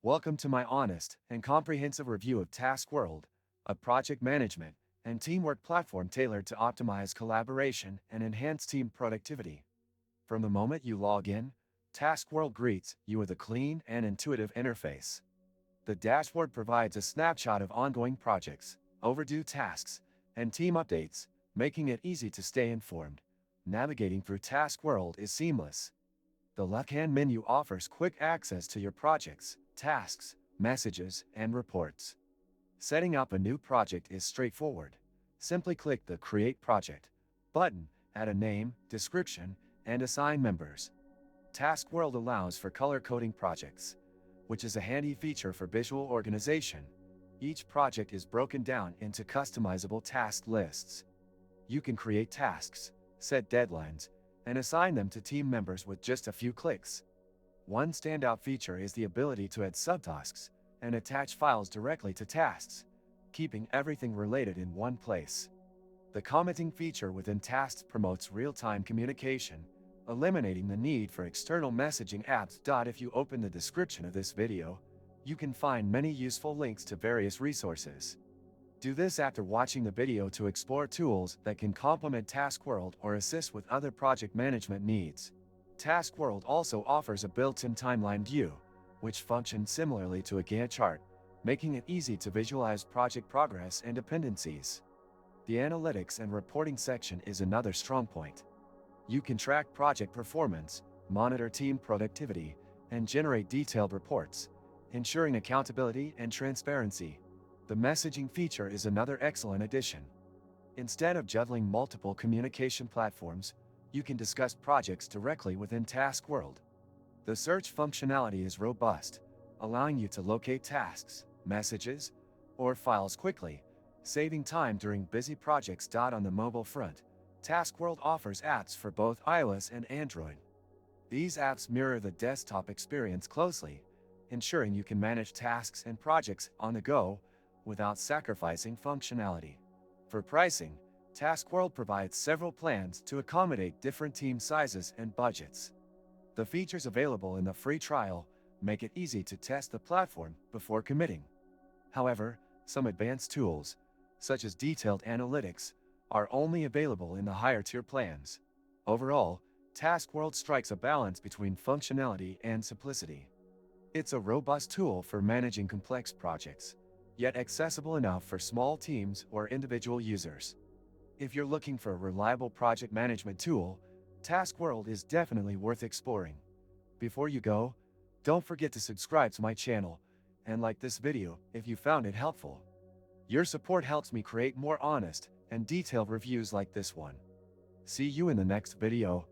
Welcome to my honest and comprehensive review of Taskworld, a project management and teamwork platform tailored to optimize collaboration and enhance team productivity. From the moment you log in, Taskworld greets you with a clean and intuitive interface. The dashboard provides a snapshot of ongoing projects, overdue tasks, and team updates, making it easy to stay informed. Navigating through Taskworld is seamless. The left-hand menu offers quick access to your projects, tasks, messages, and reports. Setting up a new project is straightforward. Simply click the Create Project button, add a name, description, and assign members. Taskworld allows for color-coding projects, which is a handy feature for visual organization. Each project is broken down into customizable task lists. You can create tasks, set deadlines, and assign them to team members with just a few clicks. One standout feature is the ability to add subtasks and attach files directly to tasks, keeping everything related in one place. The commenting feature within tasks promotes real-time communication, eliminating the need for external messaging apps. If you open the description of this video, you can find many useful links to various resources. Do this after watching the video to explore tools that can complement Taskworld or assist with other project management needs. Taskworld also offers a built-in timeline view, which functions similarly to a Gantt chart, making it easy to visualize project progress and dependencies. The analytics and reporting section is another strong point. You can track project performance, monitor team productivity, and generate detailed reports, ensuring accountability and transparency. The messaging feature is another excellent addition. Instead of juggling multiple communication platforms, you can discuss projects directly within Taskworld. The search functionality is robust, allowing you to locate tasks, messages, or files quickly, saving time during busy projects. On the mobile front, Taskworld offers apps for both iOS and Android. These apps mirror the desktop experience closely, ensuring you can manage tasks and projects on the go without sacrificing functionality. For pricing, Taskworld provides several plans to accommodate different team sizes and budgets. The features available in the free trial make it easy to test the platform before committing. However, some advanced tools, such as detailed analytics, are only available in the higher-tier plans. Overall, Taskworld strikes a balance between functionality and simplicity. It's a robust tool for managing complex projects, yet accessible enough for small teams or individual users. If you're looking for a reliable project management tool, Taskworld is definitely worth exploring. Before you go, don't forget to subscribe to my channel and like this video if you found it helpful. Your support helps me create more honest and detailed reviews like this one. See you in the next video.